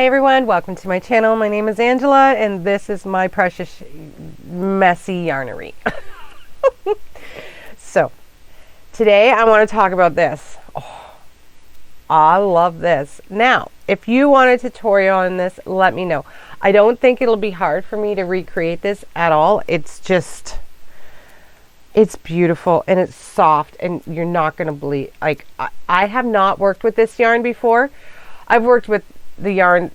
Hi everyone, welcome to my channel. My name is Angela and this is my precious messy yarnery. So today I want to talk about this. Oh, I love this. Now, if you want a tutorial on this, let me know. I don't think it'll be hard for me to recreate this at all. It's beautiful and it's soft and you're not going to believe. Like, I have not worked with this yarn before. I've worked with the yarn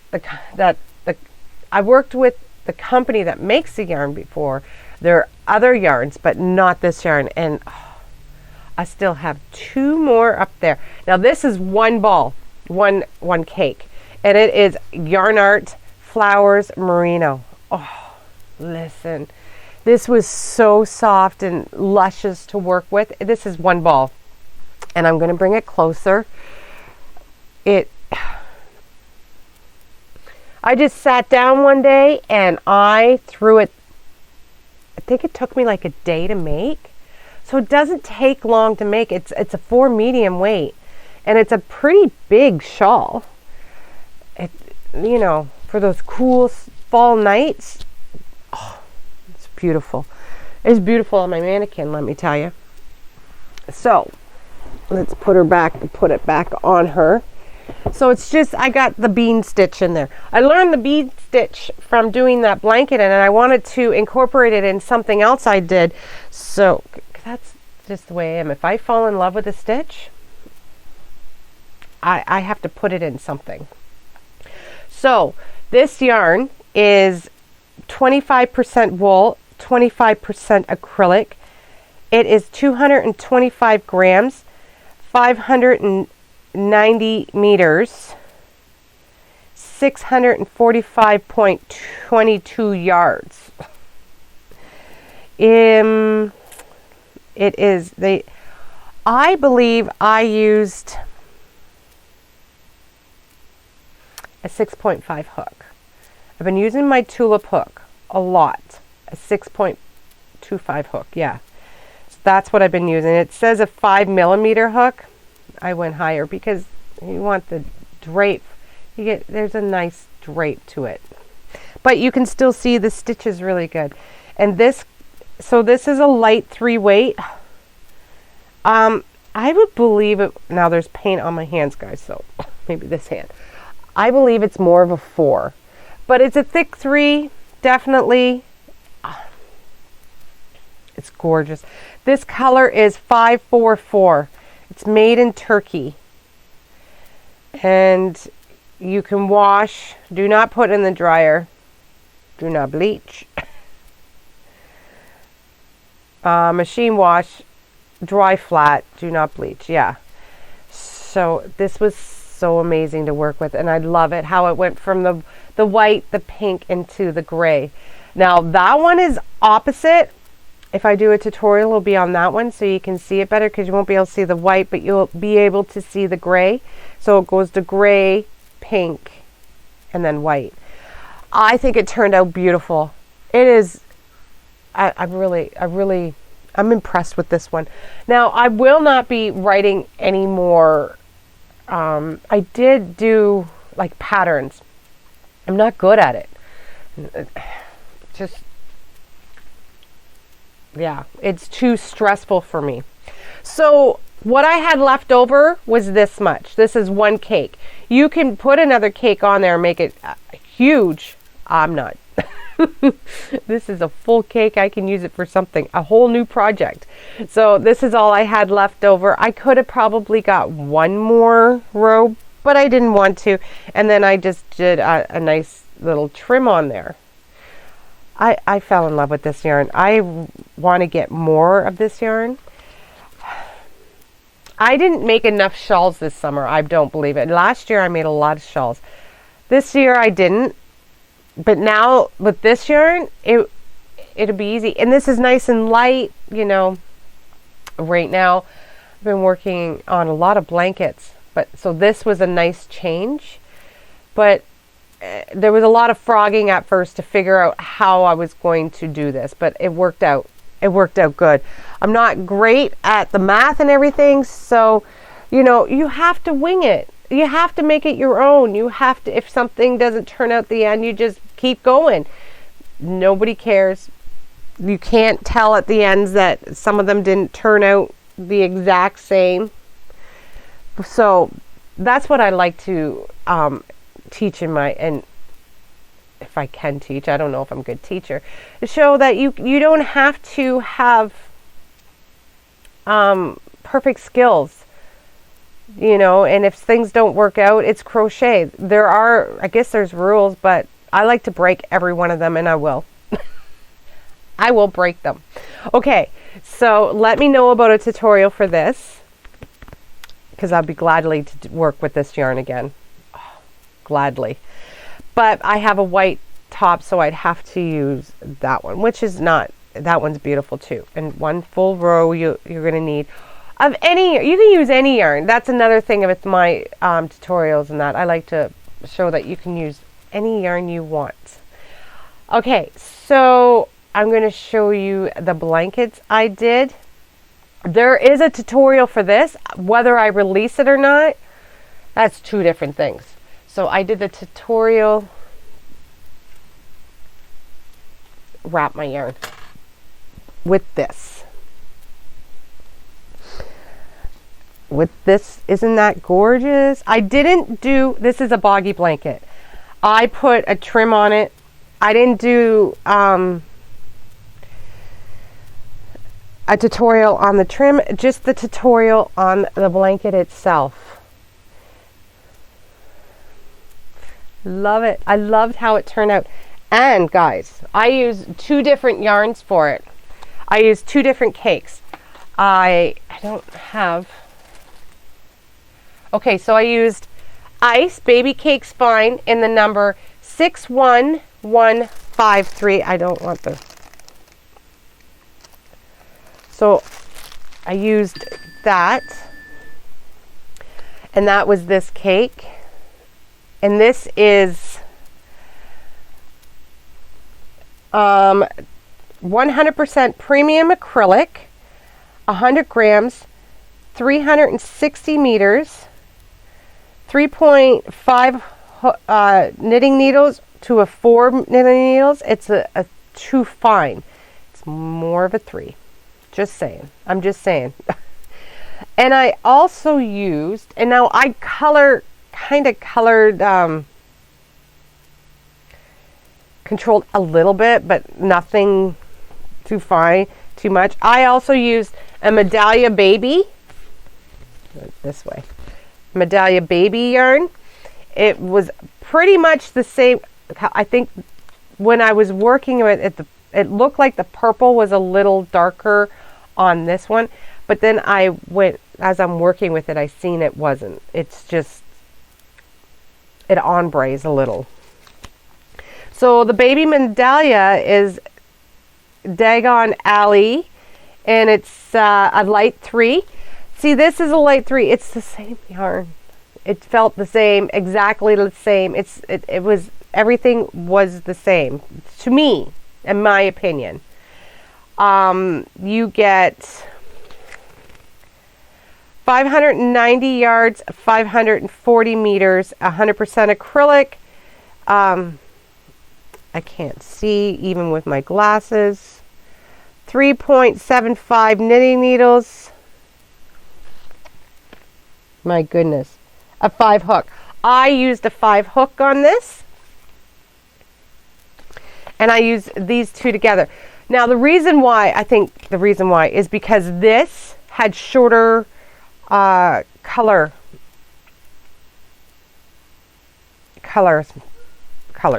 I've worked with the company that makes the yarn before. There are other yarns, but not this yarn. And I still have two more up there. Now this is one ball, one cake, and it is Yarn Art Flowers Merino. Oh, listen, this was so soft and luscious to work with. This is one ball, and I'm going to bring it closer. I just sat down one day and I threw it. I think it took me like a day to make. So it doesn't take long to make. It's a 4 medium weight and it's a pretty big shawl. For those cool fall nights. Oh, it's beautiful. It's beautiful on my mannequin, let me tell you. So let's put it back on her. So it's just, I got the bean stitch in there. I learned the bean stitch from doing that blanket and I wanted to incorporate it in something else I did. So that's just the way I am. If I fall in love with a stitch, I have to put it in something. So this yarn is 25% wool, 25% acrylic. It is 225 grams, 590 meters, 645.22 yards. I believe I used a 6.5 hook. I've been using my tulip hook a lot. A 6.25 hook, yeah. So that's what I've been using. It says a 5 millimeter hook. I went higher because you want the drape. There's a nice drape to it, but you can still see the stitch is really good. And this is a light 3 weight. I would believe it. Now there's paint on my hands, guys, so maybe this hand. I believe it's more of a 4, but it's a thick 3, definitely. It's gorgeous. This color is 544. It's made in Turkey. And you can wash. Do not put in the dryer. Do not bleach. Machine wash. Dry flat. Do not bleach. Yeah. So this was so amazing to work with. And I love it. How it went from the white, the pink, into the gray. Now that one is opposite. If I do a tutorial, it'll be on that one so you can see it better because you won't be able to see the white, but you'll be able to see the gray. So it goes to gray, pink, and then white. I think it turned out beautiful. It is, I'm impressed with this one. Now, I will not be writing any more. I did do like patterns. I'm not good at it. Yeah, it's too stressful for me. So what I had left over was this much. This is one cake. You can put another cake on there and make it huge. I'm not. This is a full cake. I can use it for something, a whole new project. So this is all I had left over. I could have probably got one more row, but I didn't want to. And then I just did a nice little trim on there. I fell in love with this yarn. I want to get more of this yarn. I didn't make enough shawls this summer. I don't believe it. Last year I made a lot of shawls. This year I didn't. But now with this yarn, it'll be easy. And this is nice and light, Right now I've been working on a lot of blankets. So this was a nice change. But there was a lot of frogging at first to figure out how I was going to do this, but it worked out. It worked out good. I'm not great at the math and everything, so you have to wing it. You have to make it your own. You have to, if something doesn't turn out the end, you just keep going. Nobody cares. You can't tell at the ends that some of them didn't turn out the exact same. So that's what I like to teach in my, and if I can teach, I don't know if I'm a good teacher, to show that you don't have to have perfect skills, you know, and if things don't work out, it's crochet. I guess there's rules, but I like to break every one of them, and I will. I will break them. Okay, so let me know about a tutorial for this, because I'll be gladly to work with this yarn again. Oh, gladly. But I have a white top, so I'd have to use that one, which is not, that one's beautiful too. And one full row you're going to need of any, you can use any yarn. That's another thing with my tutorials and that. I like to show that you can use any yarn you want. Okay, so I'm going to show you the blankets I did. There is a tutorial for this. Whether I release it or not, that's two different things. So I did the tutorial, wrap my yarn with this. With this, isn't that gorgeous? I didn't do, this is a boggy blanket. I put a trim on it. I didn't do a tutorial on the trim, just the tutorial on the blanket itself. Love it. I loved how it turned out. And guys, I used two different yarns for it. I used two different cakes. I don't have, okay, so I used Ice Baby Cakes Fine in the number 61153. I don't want the, so I used that, and that was this cake. And this is 100% premium acrylic, 100 grams, 360 meters, 3.5 knitting needles to a 4 knitting needles. It's a 2 fine. It's more of a 3. Just saying. I'm just saying. And I also used, and now I kind of colored, controlled a little bit, but nothing too fine, too much. I also used a Medallia Baby, this way, Medallia Baby yarn. It was pretty much the same. I think when I was working with it, it looked like the purple was a little darker on this one, but then I went, as I'm working with it, I seen it wasn't. It's just, it ombres a little. So the Baby Medallia is Dagon Alley, and it's a light 3. See, this is a light 3. It's the same yarn. It felt the same, exactly the same. It was, everything was the same to me, in my opinion. You get 590 yards, 540 meters, 100% acrylic. I can't see even with my glasses. 3.75 knitting needles. My goodness. A 5 hook. I used a 5 hook on this. And I used these two together. Now the reason why, I think the reason why is because this had shorter colors.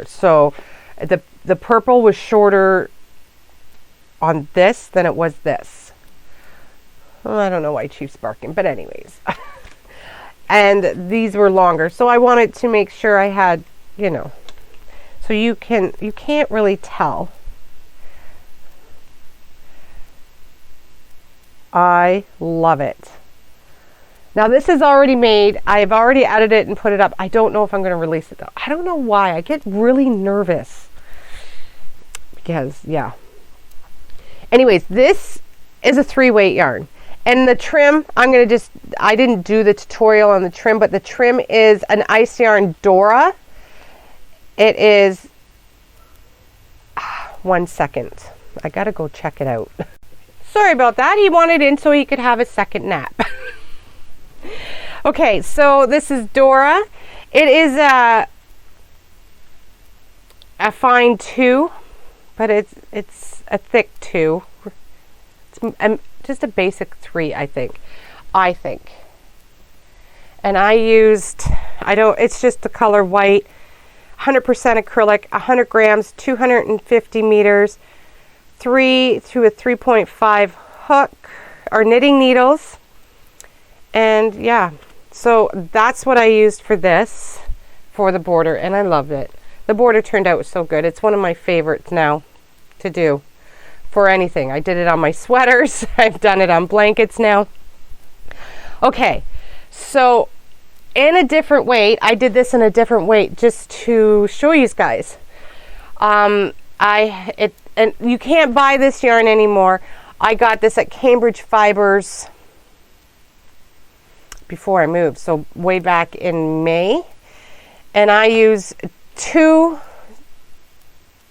So the purple was shorter on this than it was this. Well, I don't know why Chief's barking, but anyways. And these were longer, so I wanted to make sure I had, you know, so you can't really tell. I love it. Now this is already made. I've already added it and put it up. I don't know if I'm going to release it though. I don't know why. I get really nervous because, yeah. Anyways, this is a 3-weight yarn, And the trim, I didn't do the tutorial on the trim, but the trim is an Ice Yarn Dora. It is, 1 second. I gotta go check it out. Sorry about that. He wanted in so he could have a second nap. Okay, so this is Dora. It is a fine 2, but it's a thick 2. It's just a basic 3, I think. And I used, it's just the color white, 100% acrylic, 100 grams, 250 meters, 3 to a 3.5 hook, or knitting needles. And yeah, so that's what I used for this, for the border, and I loved it. The border turned out so good. It's one of my favorites now to do for anything. I did it on my sweaters. I've done it on blankets now. Okay, so in a different weight, I did this in a different weight just to show you guys. And you can't buy this yarn anymore. I got this at Cambridge Fibers before I moved, so way back in May, and I use two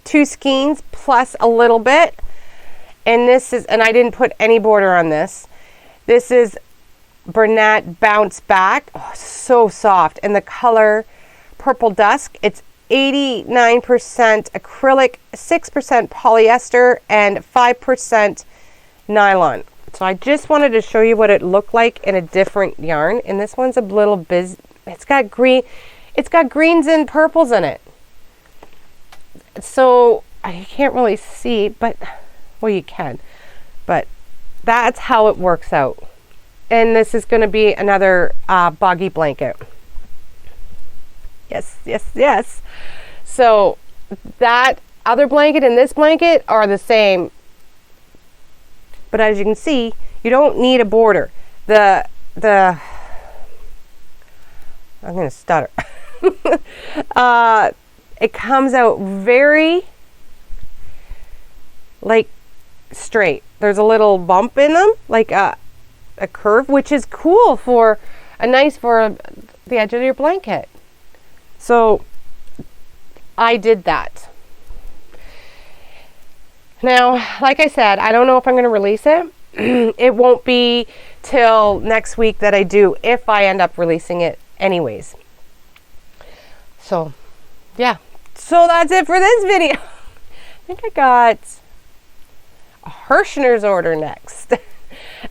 skeins plus a little bit, and I didn't put any border on this. This is Bernat Bounce Back. Oh, so soft, and the color Purple Dusk. It's 89% acrylic, 6% polyester, and 5% nylon. So I just wanted to show you what it looked like in a different yarn. And this one's a little it's got greens and purples in it. So I can't really see, but, well, you can. But that's how it works out. And this is going to be another boggy blanket. Yes, yes, yes. So that other blanket and this blanket are the same. But as you can see, you don't need a border. I'm going to stutter. It comes out very, like, straight. There's a little bump in them, like a curve, which is cool for the edge of your blanket. So I did that. Now, like I said, I don't know if I'm going to release it. It won't be till next week that I do, if I end up releasing it anyways. So, yeah. So that's it for this video. I think I got a Hirschner's order next.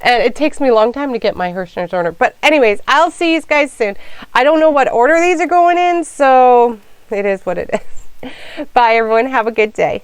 And it takes me a long time to get my Hirschner's order. But anyways, I'll see you guys soon. I don't know what order these are going in, so it is what it is. Bye, everyone. Have a good day.